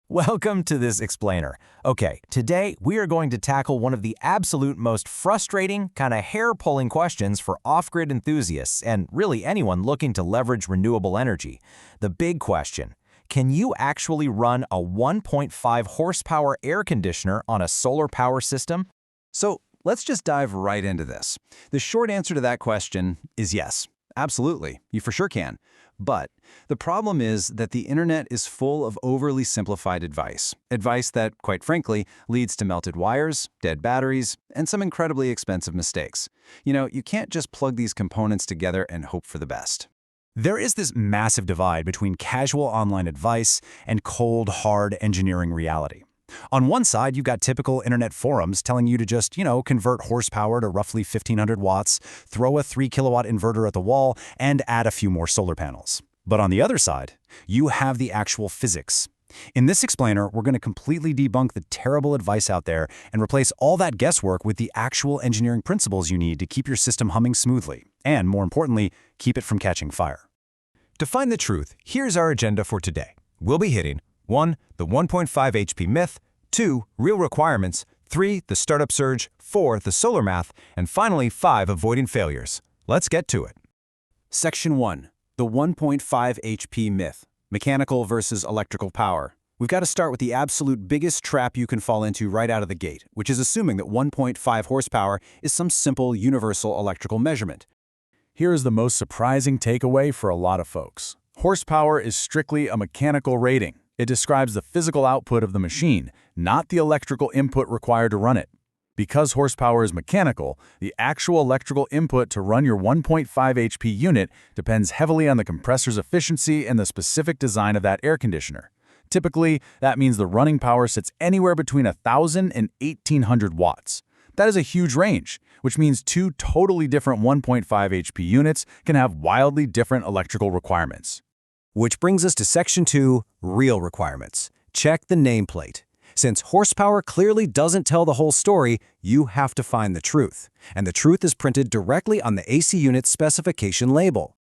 Welcome to this explainer. Okay, today we are going to tackle one of the absolute most frustrating, kind of hair-pulling questions for off-grid enthusiasts and really anyone looking to leverage renewable energy. The big question: can you actually run a 1.5 horsepower air conditioner on a solar power system? So let's just dive right into this. The short answer to that question is yes. Absolutely, you for sure can. But the problem is that the internet is full of overly simplified advice. Advice that, quite frankly, leads to melted wires, dead batteries, and some incredibly expensive mistakes. You can't just plug these components together and hope for the best. There is this massive divide between casual online advice and cold, hard engineering reality. On one side, you've got typical internet forums telling you to just, convert horsepower to roughly 1,500 watts, throw a 3-kilowatt inverter at the wall, and add a few more solar panels. But on the other side, you have the actual physics. In this explainer, we're going to completely debunk the terrible advice out there and replace all that guesswork with the actual engineering principles you need to keep your system humming smoothly, and more importantly, keep it from catching fire. To find the truth, here's our agenda for today. We'll be hitting 1. The 1.5 HP myth, 2. Real requirements, 3. The startup surge, 4. The solar math, and finally 5. Avoiding failures. Let's get to it. Section 1. The 1.5 HP myth. Mechanical versus electrical power. We've got to start with the absolute biggest trap you can fall into right out of the gate, which is assuming that 1.5 horsepower is some simple universal electrical measurement. Here is the most surprising takeaway for a lot of folks. Horsepower is strictly a mechanical rating. It describes the physical output of the machine, not the electrical input required to run it. Because horsepower is mechanical, the actual electrical input to run your 1.5 HP unit depends heavily on the compressor's efficiency and the specific design of that air conditioner. Typically, that means the running power sits anywhere between 1,000 and 1,800 watts. That is a huge range, which means two totally different 1.5 HP units can have wildly different electrical requirements. Which brings us to Section 2, Real Requirements. Check the nameplate. Since horsepower clearly doesn't tell the whole story, you have to find the truth. And the truth is printed directly on the AC unit's specification label.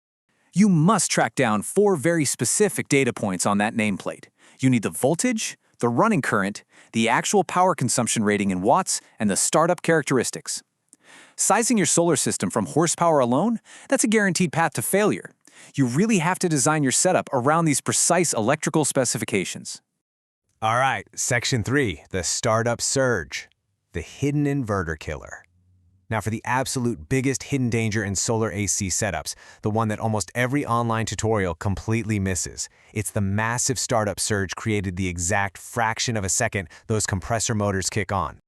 You must track down 4 very specific data points on that nameplate. You need the voltage, the running current, the actual power consumption rating in watts, and the startup characteristics. Sizing your solar system from horsepower alone, that's a guaranteed path to failure. You really have to design your setup around these precise electrical specifications. All right, Section 3, the startup surge, the hidden inverter killer. Now for the absolute biggest hidden danger in solar AC setups, the one that almost every online tutorial completely misses. It's the massive startup surge created the exact fraction of a second those compressor motors kick on.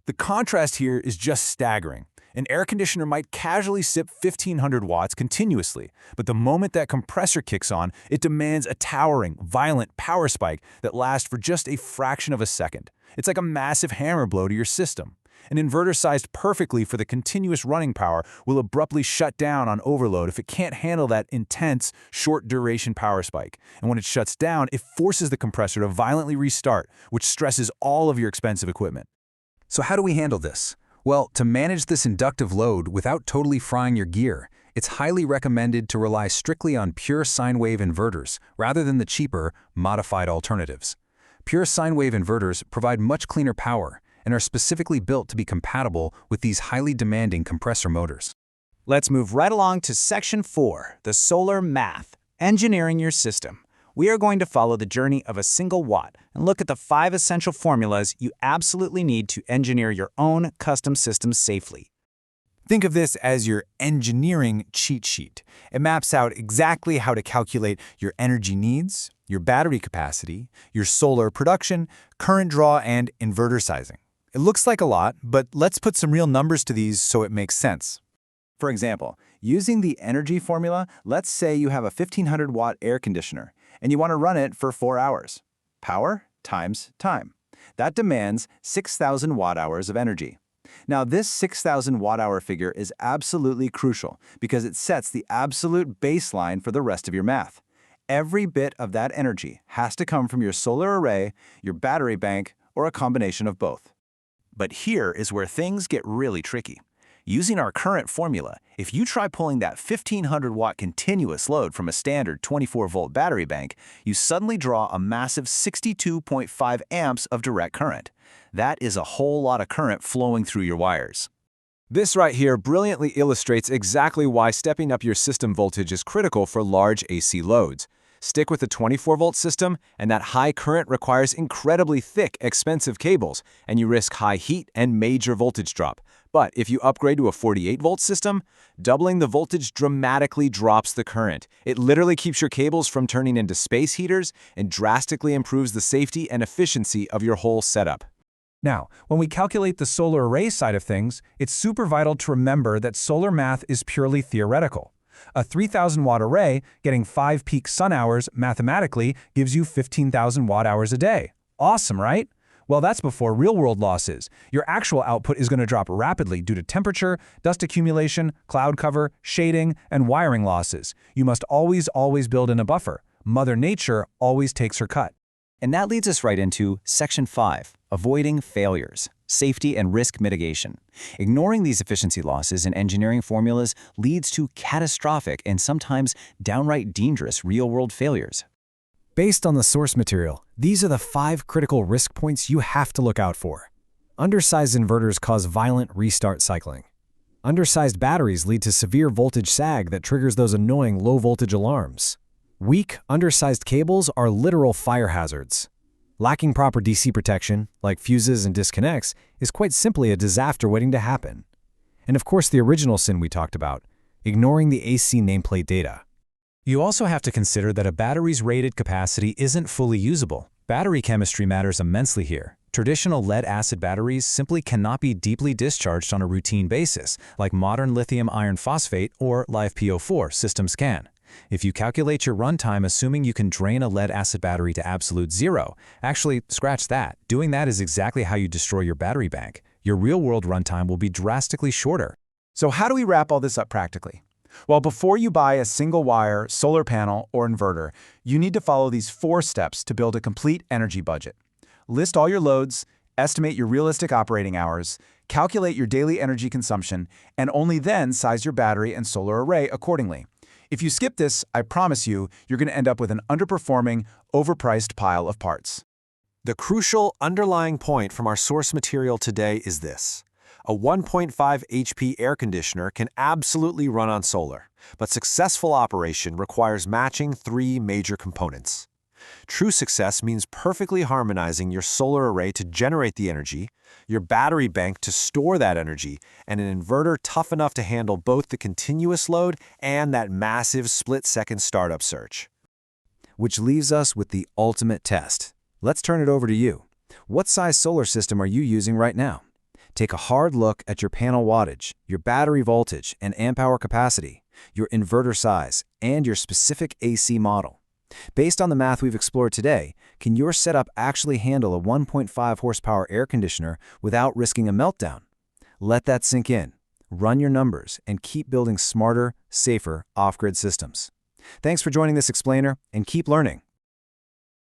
The contrast here is just staggering. An air conditioner might casually sip 1,500 watts continuously, but the moment that compressor kicks on, it demands a towering, violent power spike that lasts for just a fraction of a second. It's like a massive hammer blow to your system. An inverter sized perfectly for the continuous running power will abruptly shut down on overload if it can't handle that intense, short-duration power spike. And when it shuts down, it forces the compressor to violently restart, which stresses all of your expensive equipment. So how do we handle this? Well, to manage this inductive load without totally frying your gear, it's highly recommended to rely strictly on pure sine wave inverters rather than the cheaper, modified alternatives. Pure sine wave inverters provide much cleaner power and are specifically built to be compatible with these highly demanding compressor motors. Let's move right along to Section 4, the solar math, engineering your system. We are going to follow the journey of a single watt and look at the 5 essential formulas you absolutely need to engineer your own custom system safely. Think of this as your engineering cheat sheet. It maps out exactly how to calculate your energy needs, your battery capacity, your solar production, current draw, and inverter sizing. It looks like a lot, but let's put some real numbers to these so it makes sense. For example, using the energy formula, let's say you have a 1,500 watt air conditioner and you want to run it for 4 hours. Power times time. That demands 6,000 watt-hours of energy. Now, this 6,000 watt-hour figure is absolutely crucial because it sets the absolute baseline for the rest of your math. Every bit of that energy has to come from your solar array, your battery bank, or a combination of both. But here is where things get really tricky. Using our current formula, if you try pulling that 1500-watt continuous load from a standard 24-volt battery bank, you suddenly draw a massive 62.5 amps of direct current. That is a whole lot of current flowing through your wires. This right here brilliantly illustrates exactly why stepping up your system voltage is critical for large AC loads. Stick with a 24-volt system, and that high current requires incredibly thick, expensive cables, and you risk high heat and major voltage drop. But if you upgrade to a 48-volt system, doubling the voltage dramatically drops the current. It literally keeps your cables from turning into space heaters and drastically improves the safety and efficiency of your whole setup. Now, when we calculate the solar array side of things, it's super vital to remember that solar math is purely theoretical. A 3,000-watt array getting 5 peak sun hours mathematically gives you 15,000 watt-hours a day. Awesome, right? Well, that's before real-world losses. Your actual output is going to drop rapidly due to temperature, dust accumulation, cloud cover, shading, and wiring losses. You must always build in a buffer. Mother Nature always takes her cut. And that leads us right into Section 5, Avoiding Failures, Safety and Risk Mitigation. Ignoring these efficiency losses in engineering formulas leads to catastrophic and sometimes downright dangerous real-world failures. Based on the source material, these are the 5 critical risk points you have to look out for. Undersized inverters cause violent restart cycling. Undersized batteries lead to severe voltage sag that triggers those annoying low-voltage alarms. Weak, undersized cables are literal fire hazards. Lacking proper DC protection, like fuses and disconnects, is quite simply a disaster waiting to happen. And of course, the original sin we talked about, ignoring the AC nameplate data. You also have to consider that a battery's rated capacity isn't fully usable. Battery chemistry matters immensely here. Traditional lead-acid batteries simply cannot be deeply discharged on a routine basis, like modern lithium iron phosphate or LiFePO4 systems can. If you calculate your runtime assuming you can drain a lead-acid battery to absolute zero, actually, scratch that. Doing that is exactly how you destroy your battery bank. Your real-world runtime will be drastically shorter. So how do we wrap all this up practically? Well, before you buy a single-wire solar panel or inverter, you need to follow these 4 steps to build a complete energy budget. List all your loads, estimate your realistic operating hours, calculate your daily energy consumption, and only then size your battery and solar array accordingly. If you skip this, I promise you, you're going to end up with an underperforming, overpriced pile of parts. The crucial underlying point from our source material today is this. A 1.5 HP air conditioner can absolutely run on solar, but successful operation requires matching 3 major components. True success means perfectly harmonizing your solar array to generate the energy, your battery bank to store that energy, and an inverter tough enough to handle both the continuous load and that massive split-second startup surge. Which leaves us with the ultimate test. Let's turn it over to you. What size solar system are you using right now? Take a hard look at your panel wattage, your battery voltage and amp-hour capacity, your inverter size, and your specific AC model. Based on the math we've explored today, can your setup actually handle a 1.5 horsepower air conditioner without risking a meltdown? Let that sink in, run your numbers, and keep building smarter, safer off-grid systems. Thanks for joining this explainer, and keep learning.